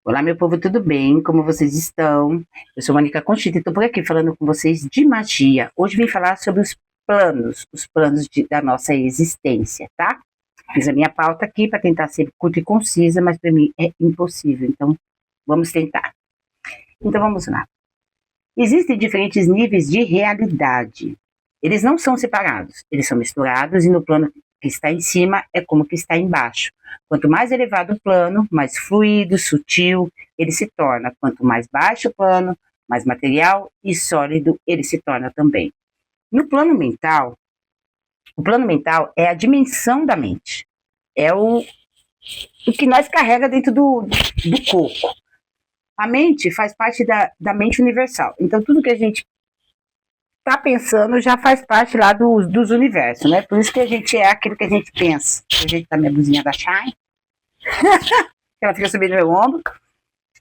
Olá, meu povo, tudo bem? Como vocês estão? Eu sou Mônica Conchita e estou por aqui falando com vocês de magia. Hoje vim falar sobre os planos da nossa existência, tá? Fiz a minha pauta aqui para tentar ser curta e concisa, mas para mim é impossível, então vamos tentar. Então vamos lá. Existem diferentes níveis de realidade. Eles não são separados, eles são misturados e no plano que está em cima é como que está embaixo. Quanto mais elevado o plano, mais fluido, sutil ele se torna. Quanto mais baixo o plano, mais material e sólido ele se torna também. No plano mental, o plano mental é a dimensão da mente. É o que nós carrega dentro do corpo. A mente faz parte da mente universal. Então, tudo que a gente está pensando já faz parte lá dos universos, né? Por isso que a gente é aquilo que a gente pensa. A gente tá minha blusinha da Shine. Ela fica subindo no meu ombro.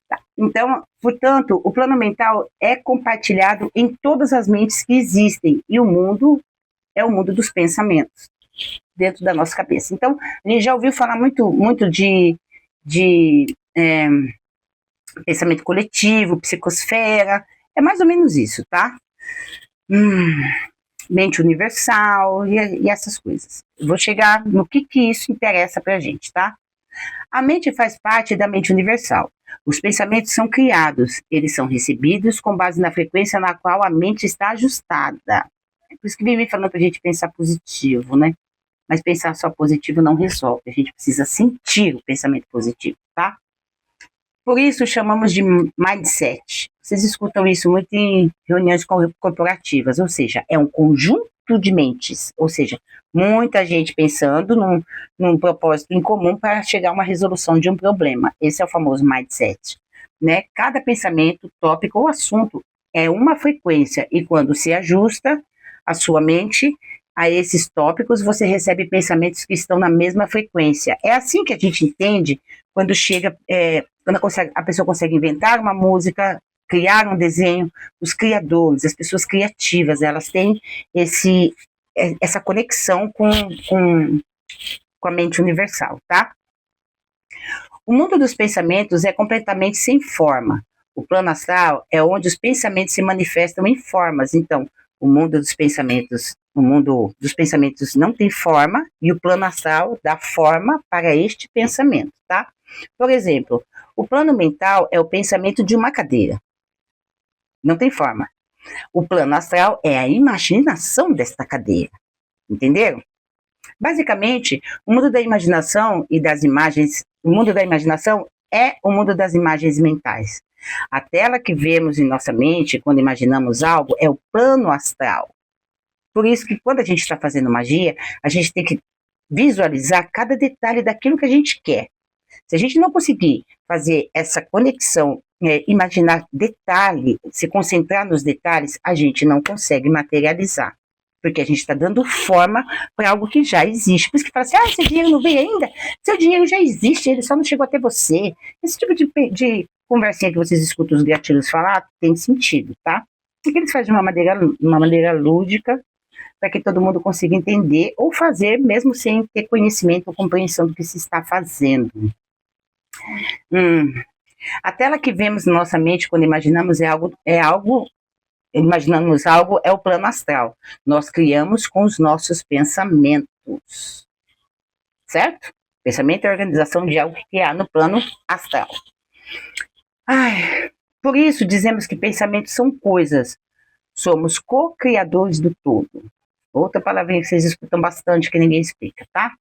Tá. Então, portanto, o plano mental é compartilhado em todas as mentes que existem. E o mundo é o mundo dos pensamentos, dentro da nossa cabeça. Então, a gente já ouviu falar muito de pensamento coletivo, psicosfera. É mais ou menos isso, tá? Mente universal e essas coisas. Vou chegar no que isso interessa pra gente, tá? A mente faz parte da mente universal. Os pensamentos são criados, eles são recebidos com base na frequência na qual a mente está ajustada. É por isso que vem falando pra gente pensar positivo, né? Mas pensar só positivo não resolve, a gente precisa sentir o pensamento positivo, tá? Por isso chamamos de mindset. Vocês escutam isso muito em reuniões corporativas, ou seja, é um conjunto de mentes, ou seja, muita gente pensando num propósito em comum para chegar a uma resolução de um problema. Esse é o famoso mindset, né? Cada pensamento, tópico ou assunto é uma frequência e quando se ajusta a sua mente a esses tópicos, você recebe pensamentos que estão na mesma frequência. É assim que a gente entende quando chega, quando a pessoa consegue inventar uma música, criar um desenho. Os criadores, as pessoas criativas, elas têm essa conexão com a mente universal, tá? O mundo dos pensamentos é completamente sem forma. O plano astral é onde os pensamentos se manifestam em formas. Então, o mundo dos pensamentos não tem forma e o plano astral dá forma para este pensamento, tá? Por exemplo, o plano mental é o pensamento de uma cadeira. Não tem forma. O plano astral é a imaginação desta cadeira. Entenderam? Basicamente, o mundo da imaginação e das imagens, o mundo da imaginação é o mundo das imagens mentais. A tela que vemos em nossa mente quando imaginamos algo é o plano astral. Por isso que quando a gente está fazendo magia, a gente tem que visualizar cada detalhe daquilo que a gente quer. Se a gente não conseguir fazer essa conexão, imaginar detalhe, se concentrar nos detalhes, a gente não consegue materializar. Porque a gente está dando forma para algo que já existe. Por isso que fala assim, seu dinheiro não veio ainda? Seu dinheiro já existe, ele só não chegou até você. Esse tipo de conversinha que vocês escutam os gatilhos falar tem sentido, tá? Porque eles fazem de uma maneira lúdica, para que todo mundo consiga entender ou fazer, mesmo sem ter conhecimento ou compreensão do que se está fazendo. A tela que vemos na nossa mente quando imaginamos imaginamos algo é o plano astral. Nós criamos com os nossos pensamentos. Certo? Pensamento é a organização de algo que há no plano astral. Por isso dizemos que pensamentos são coisas. Somos co-criadores do todo. Outra palavrinha que vocês escutam bastante que ninguém explica, tá?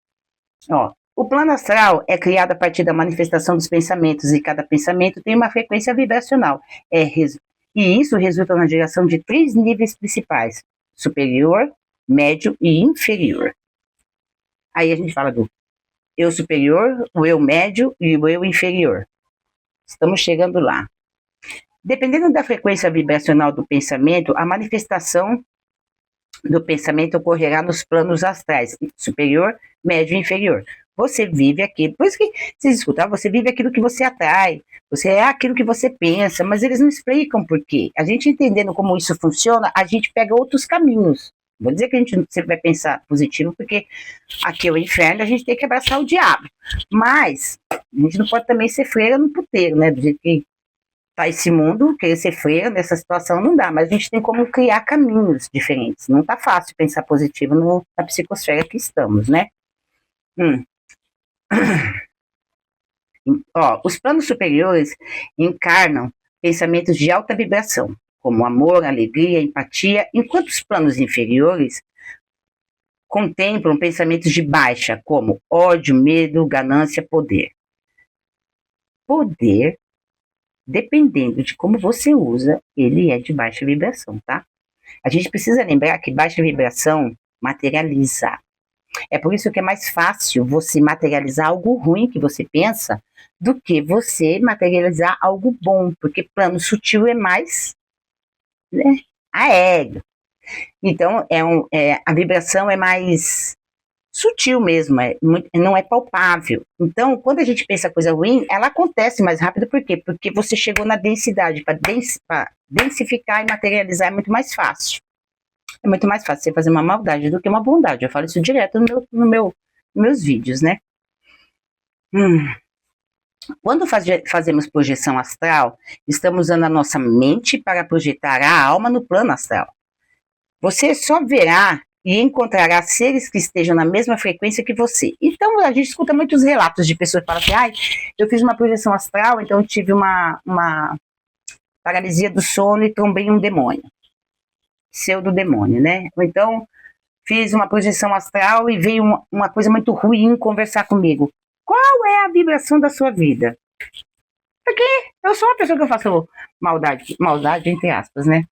O plano astral é criado a partir da manifestação dos pensamentos e cada pensamento tem uma frequência vibracional. E isso resulta na geração de 3 níveis principais: superior, médio e inferior. Aí a gente fala do eu superior, o eu médio e o eu inferior. Estamos chegando lá. Dependendo da frequência vibracional do pensamento, a manifestação do pensamento ocorrerá nos planos astrais, superior, médio e inferior. Você vive aquilo, por isso que vocês escutam, você vive aquilo que você atrai, você é aquilo que você pensa, mas eles não explicam por quê. A gente entendendo como isso funciona, a gente pega outros caminhos, Vou dizer que a gente sempre vai pensar positivo, porque aqui é o inferno, a gente tem que abraçar o diabo. Mas a gente não pode também ser freira no puteiro, né? Do jeito que tá esse mundo, querer ser freira nessa situação não dá, mas a gente tem como criar caminhos diferentes. Não tá fácil pensar positivo na psicosfera que estamos, né? Hum. Ó, os planos superiores encarnam pensamentos de alta vibração, como amor, alegria, empatia, enquanto os planos inferiores contemplam pensamentos de baixa, como ódio, medo, ganância, poder. Poder, dependendo de como você usa, ele é de baixa vibração, tá? A gente precisa lembrar que baixa vibração materializa. É por isso que é mais fácil você materializar algo ruim que você pensa do que você materializar algo bom, porque plano sutil é mais, né, aéreo. Então, a vibração é mais sutil mesmo, não é palpável. Então, quando a gente pensa coisa ruim, ela acontece mais rápido, por quê? Porque você chegou na densidade, para densificar e materializar é muito mais fácil. É muito mais fácil você fazer uma maldade do que uma bondade. Eu falo isso direto nos meus vídeos, né? Quando fazemos projeção astral, estamos usando a nossa mente para projetar a alma no plano astral. Você só verá e encontrará seres que estejam na mesma frequência que você. Então, a gente escuta muitos relatos de pessoas que falam assim, eu fiz uma projeção astral, então eu tive uma paralisia do sono e trombei um demônio. Pseudo-demônio, né? Ou então, fiz uma projeção astral e veio uma coisa muito ruim conversar comigo. Qual é a vibração da sua vida? Porque eu sou uma pessoa que eu faço maldade entre aspas, né?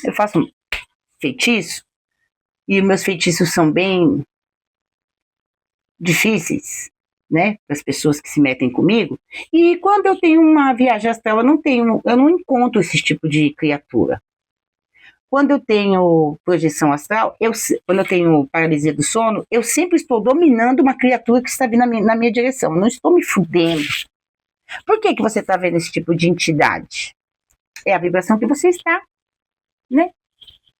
Eu faço feitiço, e meus feitiços são bem difíceis, né? Para as pessoas que se metem comigo. E quando eu tenho uma viagem astral, eu não encontro esse tipo de criatura. Quando eu tenho projeção astral, quando eu tenho paralisia do sono, eu sempre estou dominando uma criatura que está vindo na minha direção. Eu não estou me fudendo. Por que você está vendo esse tipo de entidade? É a vibração que você está, né?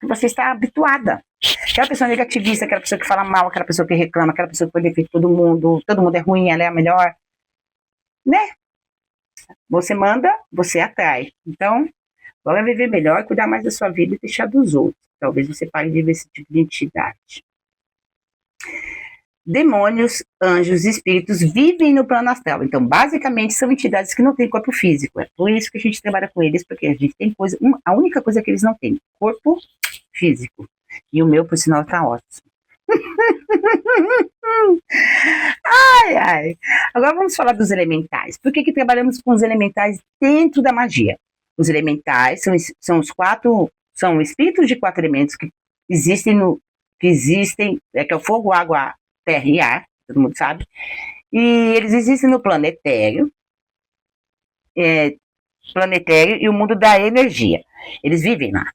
Que você está habituada. Aquela pessoa negativista, aquela pessoa que fala mal, aquela pessoa que reclama, aquela pessoa que põe defeito todo mundo é ruim, ela é a melhor, né? Você manda, você atrai. Então, bora viver melhor, cuidar mais da sua vida e deixar dos outros. Talvez você pare de ver esse tipo de entidade. Demônios, anjos e espíritos vivem no plano astral. Então, basicamente, são entidades que não têm corpo físico. É por isso que a gente trabalha com eles, porque a gente tem a única coisa que eles não têm, corpo físico. E o meu, por sinal, tá ótimo. Ai. Agora vamos falar dos elementais. Por que trabalhamos com os elementais dentro da magia? Os elementais são espíritos de 4 elementos que existem, que é o fogo, água, terra e ar, todo mundo sabe. E eles existem no planetário e o mundo da energia. Eles vivem lá.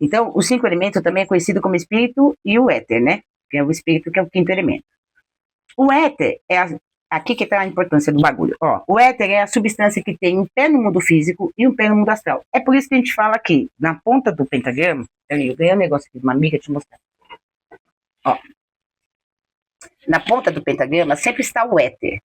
Então, os 5 elementos também é conhecido como espírito e o éter, né? Que é o espírito, que é o 5º elemento. O éter aqui que está a importância do bagulho. Ó, o éter é a substância que tem um pé no mundo físico e um pé no mundo astral. É por isso que a gente fala aqui, na ponta do pentagrama, peraí, eu ganhei um negócio aqui de uma amiga, te mostrar. Ó, na ponta do pentagrama sempre está o éter.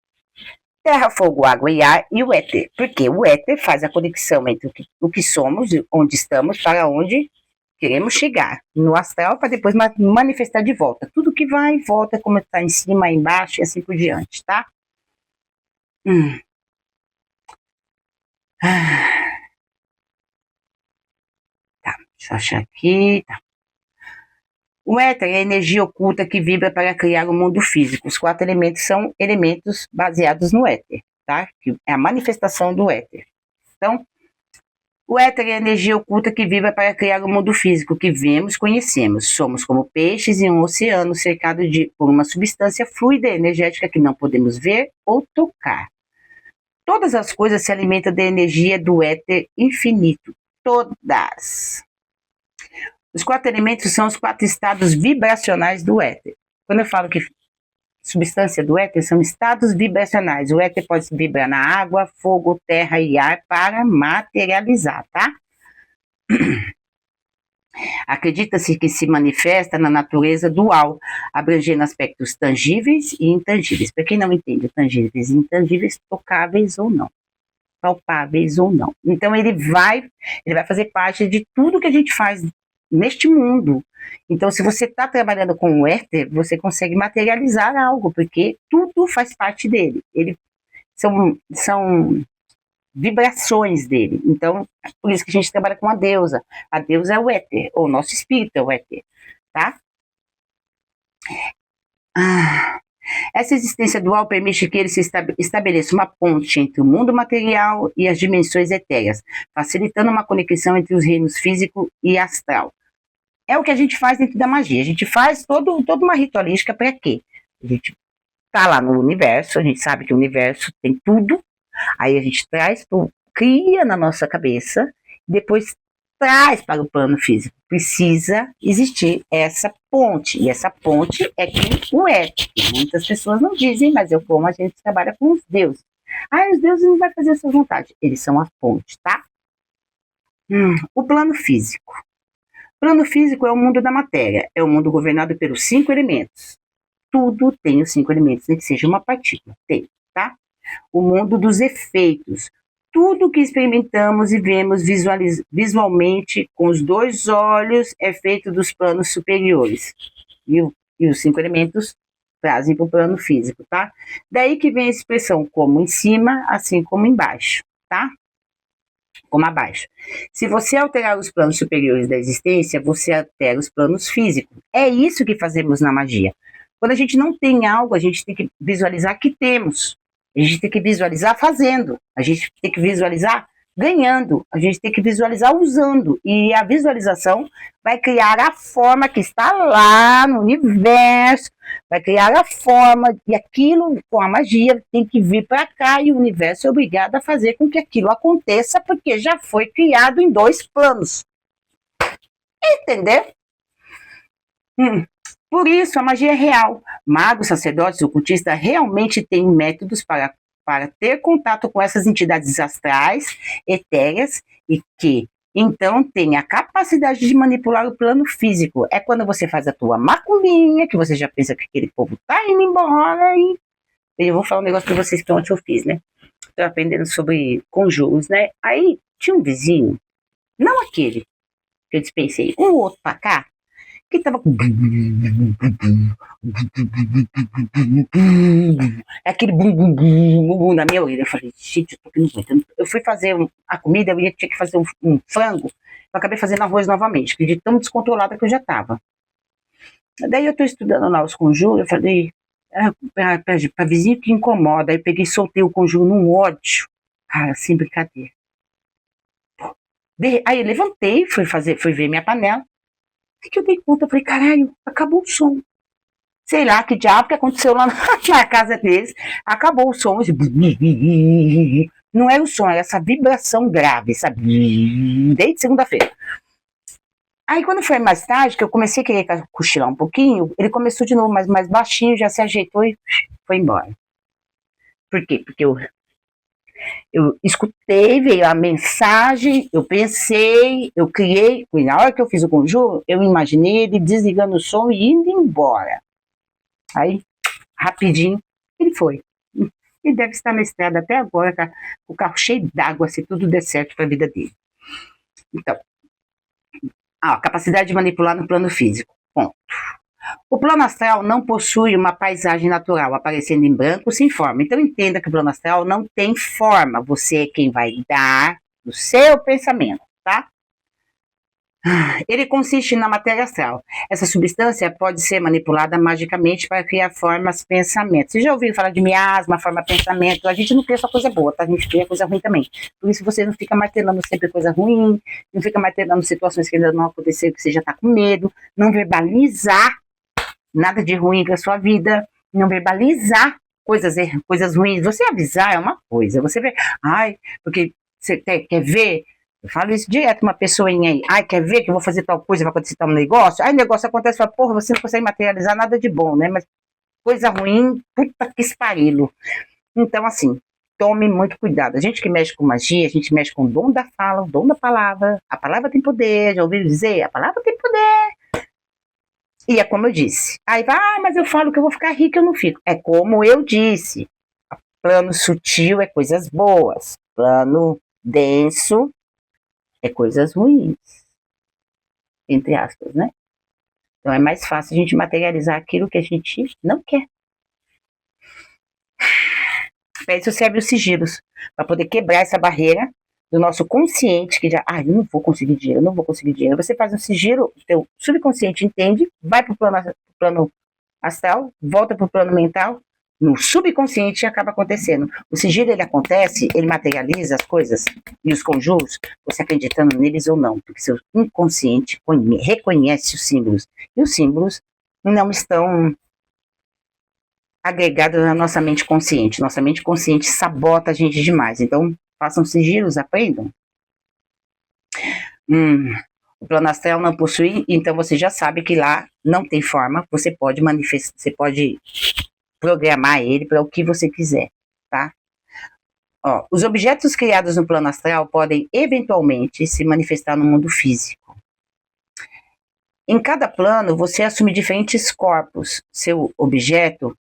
Terra, fogo, água e ar e o éter. Porque o éter faz a conexão entre o que somos, onde estamos, para onde queremos chegar. No astral, para depois manifestar de volta. Tudo que vai e volta, como está em cima, embaixo e assim por diante, tá? Tá, deixa eu achar aqui. Tá. O éter é a energia oculta que vibra para criar o mundo físico. Os 4 elementos são elementos baseados no éter, tá? Que é a manifestação do éter. Então, o éter é a energia oculta que vibra para criar o mundo físico que vemos, conhecemos. Somos como peixes em um oceano cercado por uma substância fluida e energética que não podemos ver ou tocar. Todas as coisas se alimentam da energia do éter infinito. Todas. Os 4 elementos são os 4 estados vibracionais do éter. Quando eu falo que substância do éter são estados vibracionais. O éter pode se vibrar na água, fogo, terra e ar para materializar, tá? Acredita-se que se manifesta na natureza dual, abrangendo aspectos tangíveis e intangíveis. Para quem não entende, tangíveis e intangíveis, tocáveis ou não, palpáveis ou não. Então ele vai fazer parte de tudo que a gente faz neste mundo. Então, se você está trabalhando com o éter, você consegue materializar algo, porque tudo faz parte dele. São vibrações dele. Então, por isso que a gente trabalha com a deusa. A deusa é o éter, ou o nosso espírito é o éter, tá? Essa existência dual permite que ele se estabeleça uma ponte entre o mundo material e as dimensões etéreas, facilitando uma conexão entre os reinos físico e astral. É o que a gente faz dentro da magia. A gente faz toda uma ritualística para quê? A gente tá lá no universo, a gente sabe que o universo tem tudo, aí a gente cria na nossa cabeça, depois traz para o plano físico. Precisa existir essa ponte, e essa ponte é o éter. Muitas pessoas não dizem, mas como a gente trabalha com os deuses. Os deuses não vão fazer a sua vontade, eles são a ponte, tá? O plano físico. O plano físico é o mundo da matéria, é o mundo governado pelos 5 elementos. Tudo tem os 5 elementos, nem que seja uma partícula, tem, tá? O mundo dos efeitos. Tudo que experimentamos e vemos visualmente com os 2 olhos é feito dos planos superiores. E os 5 elementos trazem para o plano físico, tá? Daí que vem a expressão como em cima, assim como embaixo, tá? Como abaixo. Se você alterar os planos superiores da existência, você altera os planos físicos. É isso que fazemos na magia. Quando a gente não tem algo, a gente tem que visualizar que temos. A gente tem que visualizar fazendo. A gente tem que visualizar ganhando. A gente tem que visualizar usando. E a visualização vai criar a forma que está lá no universo. Vai criar a forma. E aquilo, com a magia, tem que vir para cá. E o universo é obrigado a fazer com que aquilo aconteça, porque já foi criado em 2 planos. Entendeu? Por isso, a magia é real. Magos, sacerdotes, ocultistas realmente têm métodos para ter contato com essas entidades astrais, etéreas, e que, então, têm a capacidade de manipular o plano físico. É quando você faz a tua macumbinha, que você já pensa que aquele povo tá indo embora, e eu vou falar um negócio para vocês que ontem eu fiz, né? Estou aprendendo sobre conjuros, né? Aí, tinha um vizinho, não aquele que eu dispensei, um outro para cá, que tava com aquele bum na minha orelha. Eu falei, gente, eu tô aqui no aguentando. Eu fui fazer a comida, eu tinha que fazer um frango, eu acabei fazendo arroz novamente, que de tão descontrolada que eu já tava. Daí eu tô estudando lá os conjuros, eu falei, pra vizinho que incomoda, aí eu peguei e soltei o conjuro num ódio, cara, sem brincadeira. Aí eu levantei, fui ver minha panela. O que eu dei conta? Eu falei, caralho, acabou o som. Sei lá que diabo que aconteceu lá na casa deles. Acabou o som. Não era o som, era essa vibração grave, sabe? Desde segunda-feira. Aí quando foi mais tarde, que eu comecei a querer cochilar um pouquinho, ele começou de novo, mas mais baixinho, já se ajeitou e foi embora. Por quê? Porque eu escutei, veio a mensagem, eu pensei, eu criei, e na hora que eu fiz o conjuro, eu imaginei ele desligando o som e indo embora. Aí, rapidinho, ele foi. Ele deve estar na estrada até agora, com o carro cheio d'água, se tudo der certo para a vida dele. Então, a capacidade de manipular no plano físico. Ponto. O plano astral não possui uma paisagem natural, aparecendo em branco sem forma. Então entenda que o plano astral não tem forma. Você é quem vai dar o seu pensamento, tá? Ele consiste na matéria astral. Essa substância pode ser manipulada magicamente para criar formas, pensamentos. Vocês já ouviram falar de miasma, forma, pensamento? A gente não cria só coisa boa, tá? A gente cria coisa ruim também. Por isso você não fica martelando sempre coisa ruim, não fica martelando situações que ainda não aconteceram, que você já tá com medo, não verbalizar nada de ruim para sua vida, não verbalizar coisas ruins. Você avisar é uma coisa, você vê, porque você quer ver. Eu falo isso direto, uma pessoinha aí, quer ver que eu vou fazer tal coisa, vai acontecer tal negócio? Aí o negócio acontece, fala, porra, você não consegue materializar nada de bom, né? Mas coisa ruim, puta que esparilo. Então, assim, tome muito cuidado. A gente que mexe com magia, a gente mexe com o dom da fala, o dom da palavra. A palavra tem poder, já ouviram dizer? A palavra tem poder. E é como eu disse. Aí vai, mas eu falo que eu vou ficar rica, eu não fico. É como eu disse. Plano sutil é coisas boas. Plano denso é coisas ruins. Entre aspas, né? Então é mais fácil a gente materializar aquilo que a gente não quer. Para isso serve os sigilos, para poder quebrar essa barreira do nosso consciente, que já, eu não vou conseguir dinheiro, eu não vou conseguir dinheiro. Você faz um sigilo, o teu subconsciente entende, vai para o plano astral, volta para o plano mental, no subconsciente acaba acontecendo. O sigilo, ele acontece, ele materializa as coisas e os conjuros, você acreditando neles ou não, porque seu inconsciente reconhece os símbolos, e os símbolos não estão agregados na nossa mente consciente. Nossa mente consciente sabota a gente demais. Então, façam sigilos, aprendam. O plano astral não possui, então você já sabe que lá não tem forma, você pode manifestar, você pode programar ele para o que você quiser, tá? Ó, os objetos criados no plano astral podem eventualmente se manifestar no mundo físico. Em cada plano, você assume diferentes corpos. Seu objetivo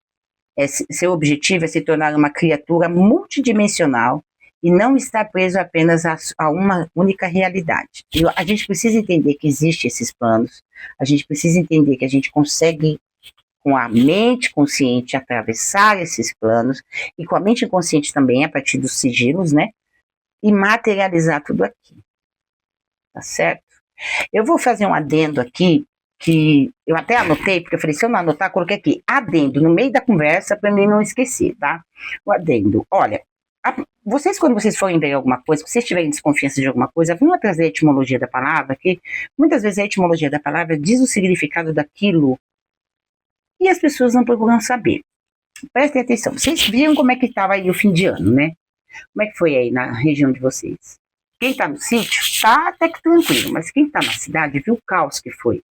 é se tornar uma criatura multidimensional e não estar preso apenas a uma única realidade. E a gente precisa entender que existem esses planos, a gente precisa entender que a gente consegue, com a mente consciente, atravessar esses planos, e com a mente inconsciente também, a partir dos sigilos, né? E materializar tudo aqui. Tá certo? Eu vou fazer um adendo aqui, que eu até anotei, porque eu falei, se eu não anotar, coloquei aqui, adendo, no meio da conversa, para mim não esquecer, tá? O adendo. Olha, vocês, quando vocês forem ver alguma coisa, se vocês tiverem desconfiança de alguma coisa, vão trazer a etimologia da palavra, que muitas vezes a etimologia da palavra diz o significado daquilo e as pessoas não procuram saber. Prestem atenção. Vocês viram como é que estava aí o fim de ano, né? Como é que foi aí na região de vocês? Quem está no sítio, tá até que tranquilo, mas quem está na cidade viu o caos que foi.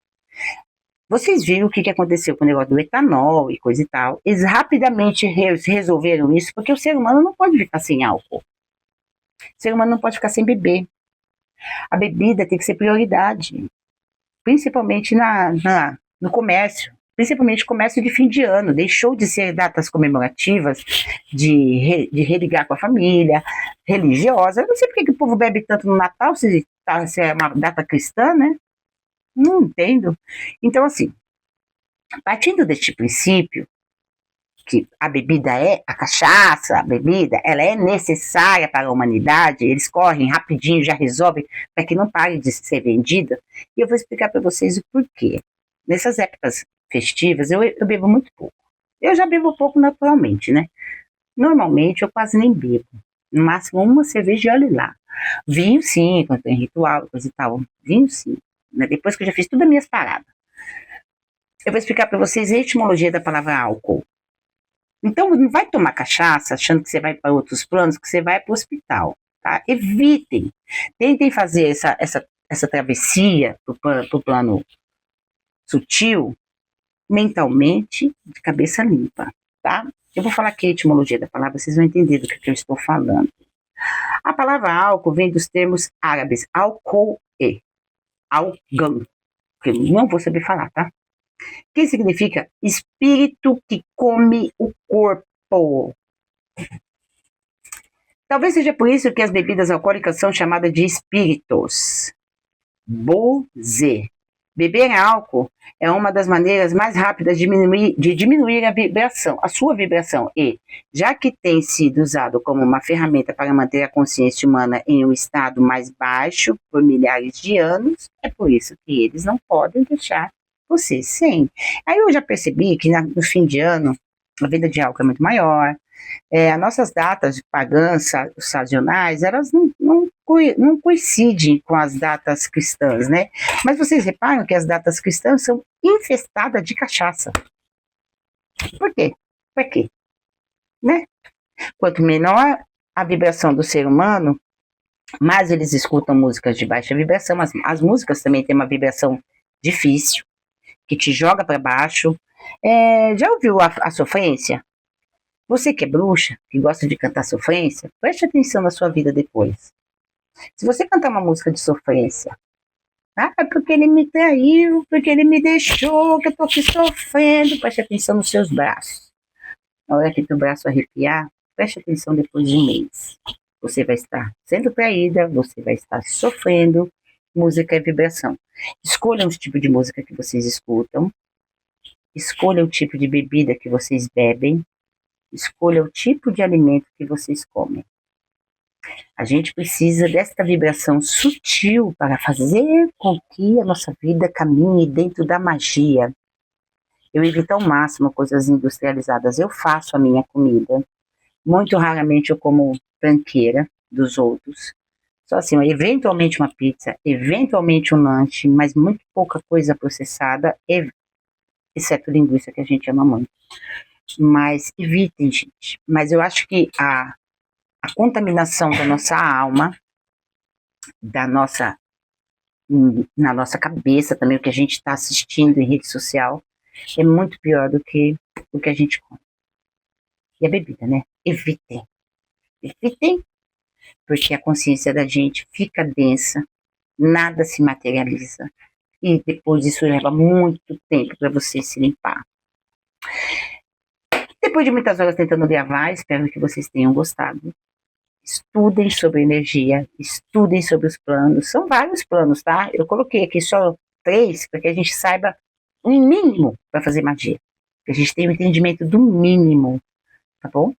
Vocês viram o que aconteceu com o negócio do etanol e coisa e tal. Eles rapidamente resolveram isso, porque o ser humano não pode ficar sem álcool. O ser humano não pode ficar sem beber. A bebida tem que ser prioridade, principalmente no comércio. Principalmente comércio de fim de ano. Deixou de ser datas comemorativas, de religar com a família, religiosa. Eu não sei por que o povo bebe tanto no Natal, se é uma data cristã, né? Não entendo. Então, assim, partindo deste princípio, que a bebida a cachaça, a bebida, ela é necessária para a humanidade, eles correm rapidinho, já resolvem, para que não pare de ser vendida, e eu vou explicar para vocês o porquê. Nessas épocas festivas, eu bebo muito pouco. Eu já bebo pouco naturalmente, né? Normalmente, eu quase nem bebo. No máximo, uma cerveja e olhe lá. Vinho, sim, quando tem ritual, coisa e tal. Vinho, sim. Depois que eu já fiz todas as minhas paradas. Eu vou explicar para vocês a etimologia da palavra álcool. Então, não vai tomar cachaça achando que você vai para outros planos, que você vai para o hospital, tá? Evitem. Tentem fazer essa travessia para o plano sutil, mentalmente, de cabeça limpa, tá? Eu vou falar aqui a etimologia da palavra, vocês vão entender do que eu estou falando. A palavra álcool vem dos termos árabes, alcoe, algan, que eu não vou saber falar, tá? Que significa espírito que come o corpo. Talvez seja por isso que as bebidas alcoólicas são chamadas de espíritos. Boze. Beber álcool é uma das maneiras mais rápidas de diminuir a vibração, a sua vibração. E, já que tem sido usado como uma ferramenta para manter a consciência humana em um estado mais baixo por milhares de anos, é por isso que eles não podem deixar você sem. Aí eu já percebi que no fim de ano, a venda de álcool é muito maior. As nossas datas pagãs sazonais, elas não coincidem com as datas cristãs, né? Mas vocês reparam que as datas cristãs são infestadas de cachaça. Por quê? Por quê? Né? Quanto menor a vibração do ser humano, mais eles escutam músicas de baixa vibração. As músicas também têm uma vibração difícil, que te joga para baixo. Já ouviu a sofrência? Você que é bruxa, que gosta de cantar sofrência, preste atenção na sua vida depois. Se você cantar uma música de sofrência, porque ele me traiu, porque ele me deixou, que eu tô aqui sofrendo, preste atenção nos seus braços. Na hora que teu braço arrepiar, preste atenção depois de um mês. Você vai estar sendo traída, você vai estar sofrendo. Música é vibração. Escolham os tipos de música que vocês escutam. Escolha o tipo de bebida que vocês bebem. Escolha o tipo de alimento que vocês comem. A gente precisa desta vibração sutil para fazer com que a nossa vida caminhe dentro da magia. Eu evito ao máximo coisas industrializadas. Eu faço a minha comida. Muito raramente eu como tranqueira dos outros. Só assim, eventualmente uma pizza, eventualmente um lanche, mas muito pouca coisa processada, exceto linguiça, que a gente ama muito. Mas evitem, gente. Mas eu acho que a contaminação da nossa alma, na nossa cabeça também, o que a gente está assistindo em rede social, é muito pior do que o que a gente come. E a bebida, né? Evitem. Evitem, porque a consciência da gente fica densa, nada se materializa. E depois isso leva muito tempo para você se limpar. Depois de muitas horas tentando gravar, espero que vocês tenham gostado. Estudem sobre energia, estudem sobre os planos. São vários planos, tá? Eu coloquei aqui só 3 para que a gente saiba o mínimo para fazer magia. Que a gente tenha o entendimento do mínimo, tá bom?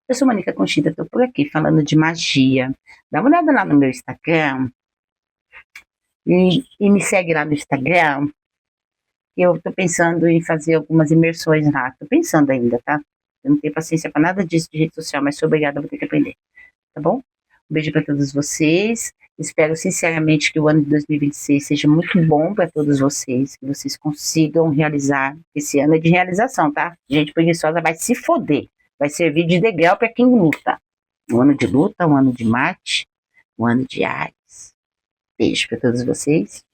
Eu sou Mônica Conchita, estou por aqui falando de magia. Dá uma olhada lá no meu Instagram e me segue lá no Instagram. Eu estou pensando em fazer algumas imersões lá. Estou pensando ainda, tá? Eu não tenho paciência para nada disso de rede social, mas sou obrigada, vou ter que aprender. Tá bom? Um beijo para todos vocês. Espero sinceramente que o ano de 2026 seja muito bom para todos vocês, que vocês consigam realizar. Esse ano é de realização, tá? Gente preguiçosa vai se foder. Vai servir de degrau para quem luta. Um ano de luta, um ano de Marte, um ano de Ares. Beijo para todos vocês.